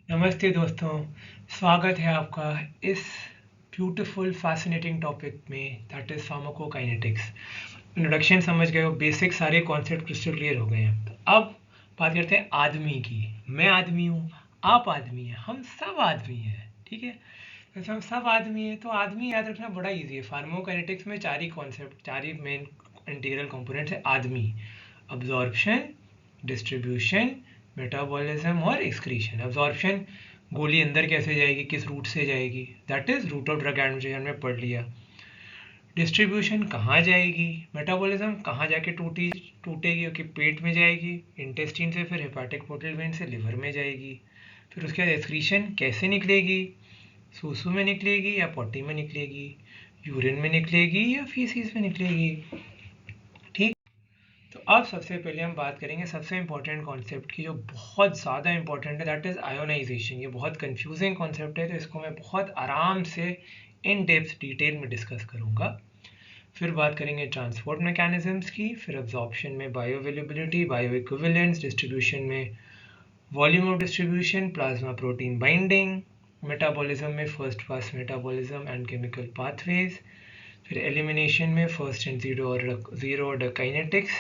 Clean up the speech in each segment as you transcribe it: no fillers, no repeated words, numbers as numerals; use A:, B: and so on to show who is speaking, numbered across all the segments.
A: नमस्ते दोस्तों, स्वागत है आपका इस ब्यूटीफुल फैसिनेटिंग टॉपिक में दैट इज़ फार्माकोकाइनेटिक्स। इंट्रोडक्शन समझ गए हो, बेसिक सारे कॉन्सेप्ट क्रिस्टल क्लियर हो गए हैं। तो अब बात करते हैं आदमी की। मैं आदमी हूँ, आप आदमी हैं, हम सब आदमी हैं, ठीक है। तो हम सब आदमी हैं तो आदमी याद रखना बड़ा इजी है। फार्माकोकाइनेटिक्स में चार ही कॉन्सेप्ट, चार ही मेन इंटीग्रल कंपोनेंट्स है आदमी: अब्जॉर्प्शन, डिस्ट्रीब्यूशन, मेटाबॉलिज्म और एक्सक्रीशन। अब्जॉर्प्शन, गोली अंदर कैसे जाएगी, किस रूट से जाएगी, that is route of drug administration में पढ़ लिया। डिस्ट्रीब्यूशन कहाँ जाएगी, मेटाबॉलिज्म कहाँ जाके टूटेगी, क्योंकि पेट में जाएगी, इंटेस्टाइन से फिर हेपाटिक पोर्टल वेन से लिवर में जाएगी। फिर उसके बाद एक्सक्रीशन कैसे निकलेगी, सूसू में निकलेगी या पॉटी में निकलेगी, यूरिन में निकलेगी या फीसिस में निकलेगी। ठीक। तो अब सबसे पहले हम बात करेंगे सबसे इंपॉर्टेंट कॉन्सेप्ट की, जो बहुत ज़्यादा इंपॉर्टेंट है, दैट इज़ आयोनाइजेशन। ये बहुत कंफ्यूजिंग कॉन्सेप्ट है, तो इसको मैं बहुत आराम से इन डेप्थ डिटेल में डिस्कस करूँगा। फिर बात करेंगे ट्रांसपोर्ट मैकेनिज्म्स की, फिर अब्जॉर्प्शन में bioavailability, bioequivalence, distribution में volume of distribution, plasma protein binding, metabolism में first pass metabolism and chemical pathways, फिर एलिमिनेशन में first and zero order kinetics,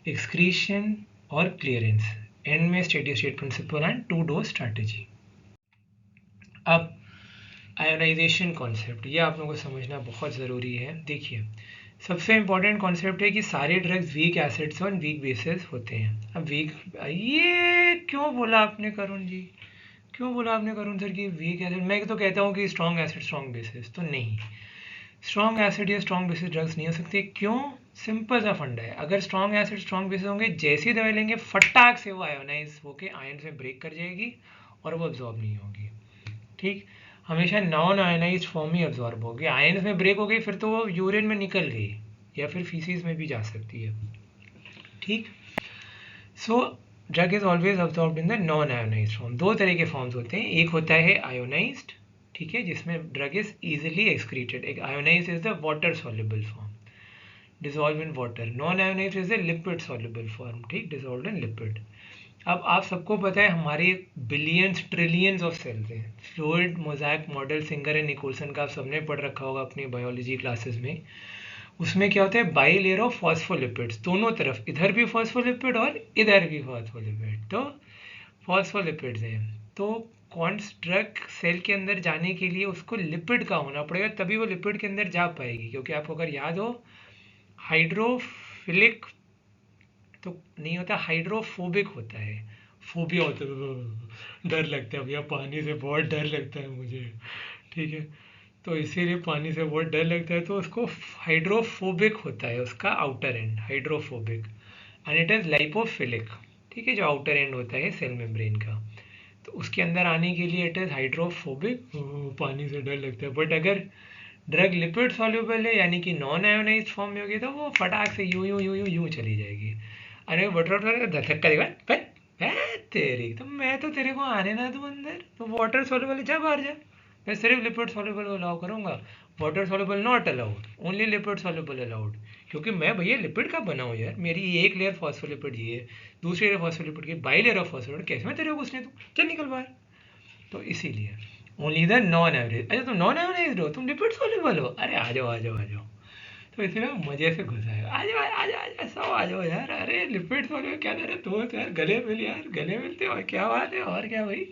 A: excretion और क्लियरेंस, एंड में steady state principle and two dose strategy. अब ionization concept, ये आप लोगों को समझना बहुत ज़रूरी है। देखिए, सबसे इंपॉर्टेंट कॉन्सेप्ट है कि सारे ड्रग्स वीक एसिड्स और वीक बेसिस होते हैं। अब वीक, ये क्यों बोला आपने करुण जी, क्यों बोला आपने करुण सर कि वीक एसिड? मैं तो कहता हूँ कि स्ट्रॉन्ग एसिड स्ट्रॉन्ग बेसिस, तो नहीं, स्ट्रॉन्ग एसिड या स्ट्रॉन्ग बेसिस ड्रग्स नहीं हो सकते। क्यों? सिंपल सा फंडा है, अगर स्ट्रॉन्ग एसिड स्ट्रॉन्ग बेसिस होंगे, जैसी दवाई लेंगे फटाक से वो आयोनाइज होके आयन से ब्रेक कर जाएगी और वो अब्जॉर्ब नहीं होगी। ठीक, हमेशा नॉन आयनाइज फॉर्म ही अब्जॉर्ब होगी। आयन में ब्रेक हो गई फिर तो वो यूरिन में निकल गई या फिर फीसिस में भी जा सकती है। ठीक, so drug is always absorbed in the non ionize form. दो तरह के फॉर्म्स होते हैं, एक होता है आयोनाइज्ड, ठीक है, जिसमें ड्रग इज इजीली एक्सक्रीटेड। एक ionize is the water soluble form, dissolve in water. Non ionize is the lipid soluble form, ठीक, डिजॉल्व इन लिपिड। अब आप सबको पता है हमारे बिलियंस ट्रिलियंस ऑफ सेल्स हैं। Fluid mosaic model Singer and Nicolson का आप सबने पढ़ रखा होगा अपनी बायोलॉजी क्लासेस में। उसमें क्या होता है, बाई लेयर ऑफ फॉस्फोलिपिड्स, दोनों तरफ, इधर भी फॉस्फोलिपिड और इधर भी फॉस्फोलिपिड, तो फॉस्फोलिपिड्स हैं। तो कौन ड्रग सेल के अंदर जाने के लिए उसको लिपिड का होना पड़ेगा, तभी वो लिपिड के अंदर जा पाएगी। क्योंकि आपको अगर याद हो, हाइड्रोफिलिक तो नहीं होता, हाइड्रोफोबिक होता है। फोबिया होता है, डर लगता है भैया पानी से, बहुत डर लगता है मुझे, ठीक है। तो इसीलिए पानी से बहुत डर लगता है, तो उसको हाइड्रोफोबिक होता है, उसका outer and hydrophobic, and it is lipophilic, ठीक है, जो आउटर एंड होता है सेल मेम्ब्रेन का। तो उसके अंदर आने के लिए इट इज़ हाइड्रोफोबिक, पानी से डर लगता है। बट अगर ड्रग लिपिड सॉल्युबल है, यानी कि नॉन आयोनाइज फॉर्म में होगी, तो वो फटाक से यूं यूं यूं यूं यूं चली जाएगी। अरे वाटर वाटर धक्का देगा, तेरी तो, मैं तो तेरे को आने ना दूं अंदर, तो वाटर सॉल्युबल जा बाहर जा। मैं सिर्फ लिपिड सॉल्युबल अलाउ करूंगा, water soluble not allowed, only lipid soluble allowed. क्योंकि मैं भैया लिपिड का बना हूँ यार, मेरी एक लेयर फॉस्फोलिपिड ये है, दूसरी लेयर फॉस्फोलिपिड की, बाई लेयर ऑफ फॉस्फोलिपिड, कैसे मैं तेरे को घुसने दूँ, चल निकल बाहर। तो इसीलिए ओनली द नॉन एवरेज। अच्छा, तुम नॉन एवरेज हो, तुम लिपिड सॉल्युबल हो, अरे आ जाओ आ जाओ आ जाओ। तो इसीलिए मजे से घुसाएगा, आ जाओ आ जाओ आ जाओ, सब आ जाओ यार। अरे लिपिड सॉल्युबल क्या दे रहे दोस्त यार, गले मिल यार, गले मिलते और क्या बात है, और क्या भाई।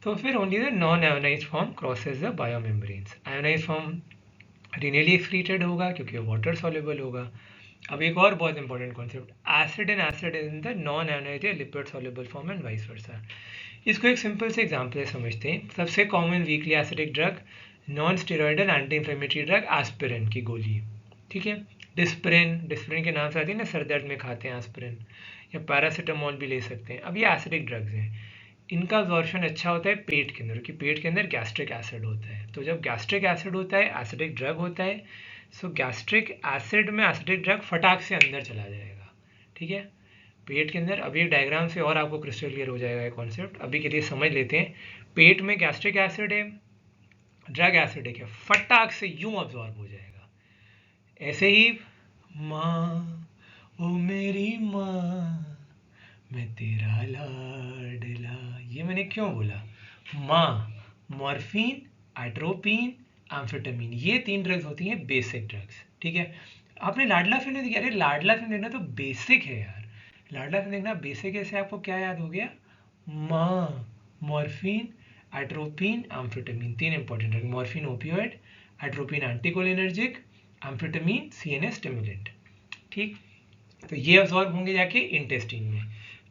A: तो फिर only the non ionize form crosses the biomembranes. Ionize form renally excreted होगा क्योंकि वाटर सॉल्युबल होगा। अब एक और बहुत important concept, acid and acid in the non ionize lipid soluble form and vice versa. इसको एक सिंपल से एग्जांपल से समझते हैं। सबसे common weakly acidic drug, non steroidal anti inflammatory drug aspirin की गोली, ठीक है। डिस्प्रिन, डिस्प्रिन के नाम से आती है ना, सर दर्द में खाते हैं एस्पिरिन, या पैरासीटामोल भी ले सकते हैं। अब ये एसिडिक ड्रग्स हैं, इनका अब्जॉर्प्शन अच्छा होता है पेट के अंदर, क्योंकि पेट के अंदर गैस्ट्रिक एसिड होता है। तो जब गैस्ट्रिक एसिड होता है, एसिडिक ड्रग होता है, सो गैस्ट्रिक एसिड में एसिडिक ड्रग फटाक से अंदर चला जाएगा, ठीक है, पेट के अंदर। अभी एक डायग्राम से और आपको क्रिस्टल क्लियर हो जाएगा ये कॉन्सेप्ट, अभी के लिए समझ लेते हैं। पेट में गैस्ट्रिक एसिड है, ड्रग एसिडिक है, फटाक से यूं अब्जॉर्ब हो जाएगा। ऐसे ही, माँ ओ मेरी माँ, मैं तेरा लाडला, ये मैंने क्यों बोला, मॉर्फिन, एट्रोपिन, एम्फेटामिन, ये 3 ड्रग्स होती हैं बेसिक ड्रग्स। ठीक है, आपने लाडला फिल्म देखी? अरे लाडला फिल्म देखना तो बेसिक है यार, लाडला फिल्म देखना बेसिक है। इससे आपको क्या याद हो गया? Morphine, atropine, amphetamine, 3 important drug. Morphine opioid, atropine anticholinergic, amphetamine CNS stimulant. ठीक, तो ये अब्जॉर्ब होंगे जाके इंटेस्टिन में।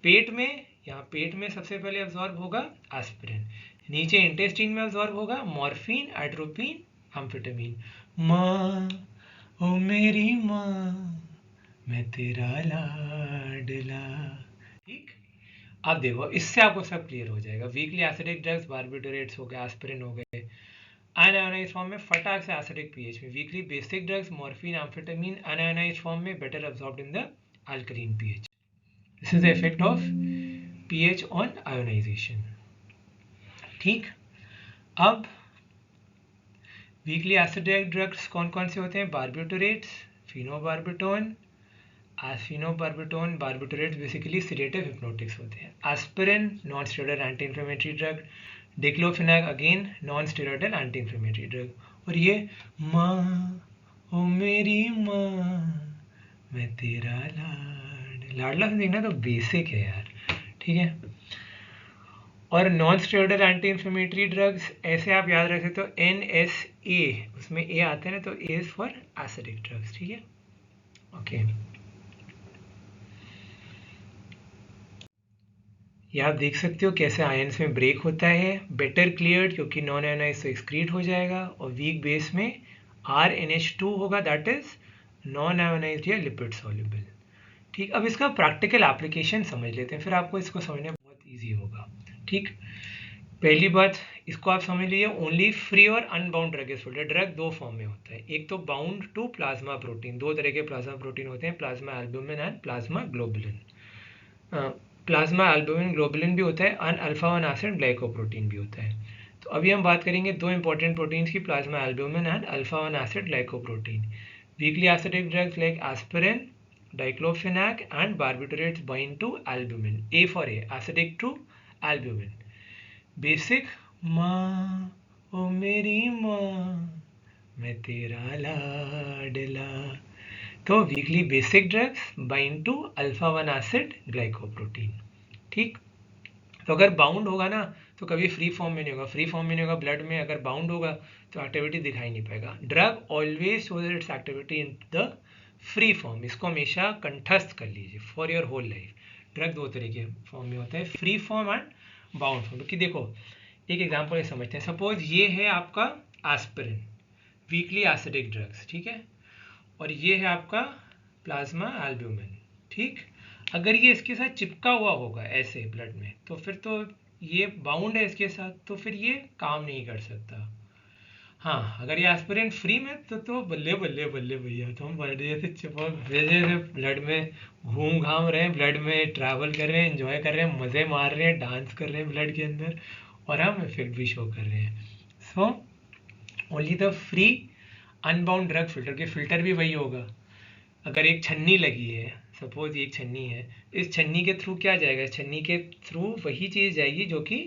A: पेट में, यहाँ पेट में सबसे पहले अब्जॉर्ब होगा एस्पिरिन, नीचे इंटेस्टिन में अब्जॉर्ब होगा मॉर्फिन, एट्रोपिन, एम्फेटामिन। माँ ओ मेरी माँ, मैं तेरा लाडला। ठीक, अब देखो इससे आपको सब क्लियर हो जाएगा। वीकली एसिडिक ड्रग्स, बार्बिटोरेट्स हो गए, एस्पिरिन हो गए, अनआयोनाइज्ड फॉर्म में फटाक से एसिडिक पीएच में। Weakly basic drugs, morphine, amphetamine, unionized form में better absorbed in the alkaline pH. This is the effect of pH on ionization. ठीक, अब वीकली एसिडिक ड्रग्स कौन कौन से होते हैं? Barbiturates, phenobarbitone, phenobarbitone, barbiturates basically sedative hypnotics होते हैं। Aspirin non steroidal anti inflammatory drug, diclofenac again non steroidal anti inflammatory drug. और ये माँ ओ मेरी माँ, मैं तेरा लाडला से देखना तो बेसिक है यार। ठीक है, और non steroidal anti inflammatory drugs ऐसे आप याद रख सकते हो NSA, उसमें ए आते हैं ना, तो ए इज फॉर एसिडिक ड्रग्स। ठीक है, ओके। ये आप देख सकते हो कैसे आयंस में ब्रेक होता है। बेटर क्लियर्ड क्योंकि नॉन आयोनाइज तो एक्सक्रीट हो जाएगा, और वीक बेस में RNH2 होगा, दैट इज नॉन आयोनाइज्ड या लिपिड सॉल्युबल। ठीक, अब इसका प्रैक्टिकल एप्लीकेशन समझ लेते हैं, फिर आपको इसको समझना बहुत ईजी होगा। ठीक, पहली बात इसको आप समझ लीजिए, ओनली फ्री और unbound drug is filter. Drug दो फॉर्म में होता है, एक तो बाउंड टू प्लाज्मा प्रोटीन, दो तरह के प्लाज्मा प्रोटीन होते हैं, plasma albumin and plasma globulin. Plasma albumin globulin भी होता है, अन अल्फा 1 एसिड ग्लाइकोप्रोटीन भी होता है। तो अभी हम बात करेंगे दो इंपॉर्टेंट प्रोटीन्स की, plasma albumin and alpha 1 acid glycoprotein. Weakly acidic drugs like aspirin, diclofenac and barbiturates bind to albumin, A for acidic to albumin. Basic, माँ ओ मेरी माँ, मैं तेरा लाडला। तो weakly basic drugs bind to alpha 1 acid glycoprotein. ठीक, तो अगर बाउंड होगा ना तो कभी फ्री फॉर्म में नहीं होगा, फ्री फॉर्म में नहीं होगा ब्लड में, अगर बाउंड होगा तो एक्टिविटी दिखाई नहीं पाएगा। Drug always shows its activity in the free form, इसको हमेशा कंठस्थ कर लीजिए for your whole life. Drug दो तरह के फॉर्म में होता है, free form and bound form. क्योंकि देखो एक एग्जाम्पल समझते हैं, सपोज ये है आपका एस्पिरिन, वीकली एसिडिक ड्रग्स, ठीक है, और ये है आपका प्लाज्मा एल्ब्यूमिन। ठीक, अगर ये इसके साथ चिपका हुआ होगा ऐसे ब्लड में, तो फिर तो ये बाउंड है इसके साथ, तो फिर ये काम नहीं कर सकता। हाँ, अगर ये एस्पिरिन फ्री में तो बल्ले बल्ले बल्ले भैया, तो हम ब्लड जैसे चिपक जैसे ब्लड में घूम घाम रहे हैं, ब्लड में ट्रैवल कर रहे हैं, एंजॉय कर रहे हैं, मज़े मार रहे हैं, डांस कर रहे हैं ब्लड के अंदर, और हम इफेक्ट भी शो कर रहे हैं। So only the free unbound drug filter, के फिल्टर भी वही होगा। अगर एक छन्नी लगी है, सपोज एक छन्नी है, इस छन्नी के थ्रू क्या जाएगा? इस छन्नी के थ्रू वही चीज़ जाएगी जो कि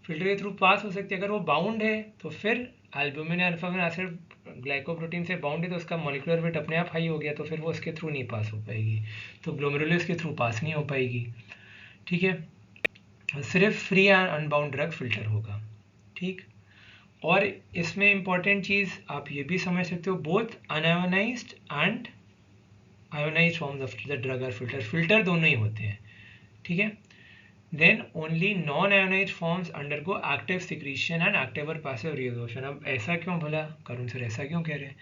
A: फिल्टर के थ्रू पास हो सकती है। अगर वो बाउंड है तो फिर एल्ब्यूमिन अल्फा एसिड ग्लाइकोप्रोटीन से बाउंड है, तो उसका मॉलिक्यूलर वेट अपने आप हाई हो गया, तो फिर वो उसके थ्रू नहीं पास हो पाएगी, तो ग्लोमेरुलस के थ्रू पास नहीं हो पाएगी। ठीक है, सिर्फ free and unbound drug filter होगा। ठीक, और इसमें इंपॉर्टेंट चीज़ आप ये भी समझ सकते हो, both unionized and ionized forms of the drug are filter, filter दोनों ही होते हैं। ठीक है, then only non ionized forms undergo active secretion and active और पैसिव रिजोल्यूशन। अब ऐसा क्यों भला करुण सर ऐसा क्यों कह रहे हैं?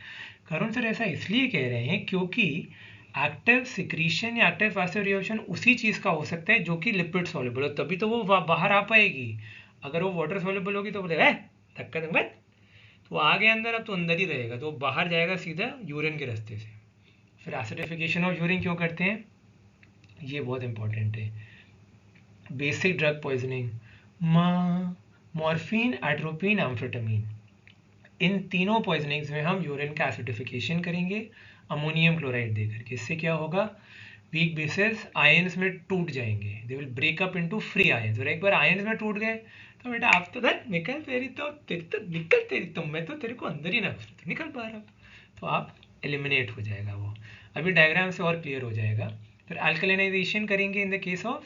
A: करुण सर ऐसा इसलिए कह रहे हैं क्योंकि एक्टिव सिक्रीशन या एक्टिव पैसिव रिजोल्यूशन उसी चीज़ का हो सकता है जो कि लिपिड सॉल्युबल हो, तभी तो वो बाहर आ पाएगी। अगर वो वाटर सॉल्युबल होगी तो बोले धक्का धक्का, तो आ गया अंदर, अब तो अंदर ही रहेगा, तो बाहर जाएगा सीधा यूरिन के रास्ते से। फिर एसिडिफिकेशन ऑफ यूरिन क्यों करते हैं, ये बहुत इंपॉर्टेंट है। Basic drug poisoning, morphine, atropine, amphetamine, इन तीनों पॉइजनिंग्स में हम यूरिन का एसिडिफिकेशन करेंगे अमोनियम क्लोराइड देकर के। इससे क्या होगा? वीक बेसिस आयंस में टूट जाएंगे, they will break up into free ions, और एक बार आयंस में टूट गए तो बेटा आप तो निकल, तेरी तो निकल, तेरी तो मैं तो तेरे को अंदर ही ना घुस तो निकल पा रहा हूँ, तो आप एलिमिनेट हो जाएगा वो। अभी डायग्राम से और क्लियर हो जाएगा। फिर अल्कलिनाइजेशन करेंगे in the case of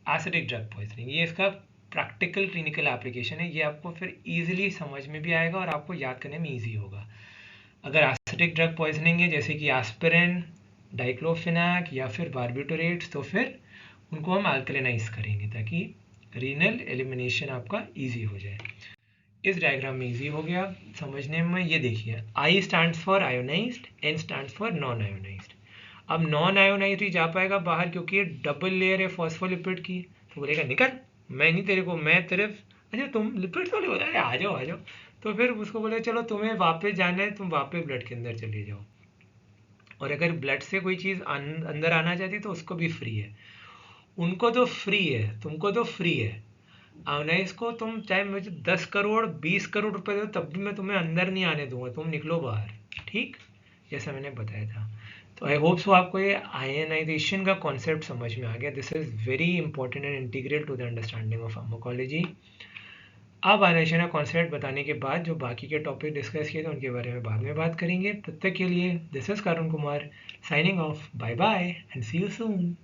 A: acidic drug poisoning, ये इसका प्रैक्टिकल क्लिनिकल एप्लीकेशन है, ये आपको फिर इजीली समझ में भी आएगा और आपको याद करने में इजी होगा। अगर एसिडिक ड्रग पॉइजनिंग है जैसे कि एस्पिरिन, डाइक्लोफिनैक या फिर बारबिटोरेट्स, तो फिर उनको हम अल्कलिनाइज करेंगे ताकि रीनल एलिमिनेशन आपका इजी हो जाए। इस डायग्राम में इजी हो गया समझने में। ये देखिए, I stands for ionized, N stands for non ionized. अब नॉन आयोनाइज्ड ही जा पाएगा बाहर क्योंकि ये डबल लेयर है फॉस्फोलिपिड की, तो बोलेगा निकल, मैं नहीं तेरे को, मैं तेरे, अच्छा तुम लिपिड वाले हो, अरे आ जाओ आ जाओ। तो फिर उसको बोले चलो तुम्हें वापस जाना है, तुम वापस ब्लड के अंदर चले जाओ, और अगर ब्लड से कोई चीज़ अंदर आना चाहती है तो उसको भी फ्री है। उनको तो फ्री है, तुमको तो फ्री है। अवनाइस को तुम चाहे मुझे 10 करोड़ 20 करोड़ रुपए दो तब भी मैं तुम्हें अंदर नहीं आने दूंगा, तुम निकलो बाहर, ठीक, जैसा मैंने बताया था। तो आई होप सो आपको ये आयनाइजेशन का कॉन्सेप्ट समझ में आ गया। This is very important and integral to the understanding of pharmacology. अब आयनाइजेशन का कॉन्सेप्ट बताने के बाद जो बाकी के टॉपिक डिस्कस किए थे उनके बारे में बाद में बात करेंगे। तब तक के लिए this is Karun Kumar signing off, bye bye and see you soon.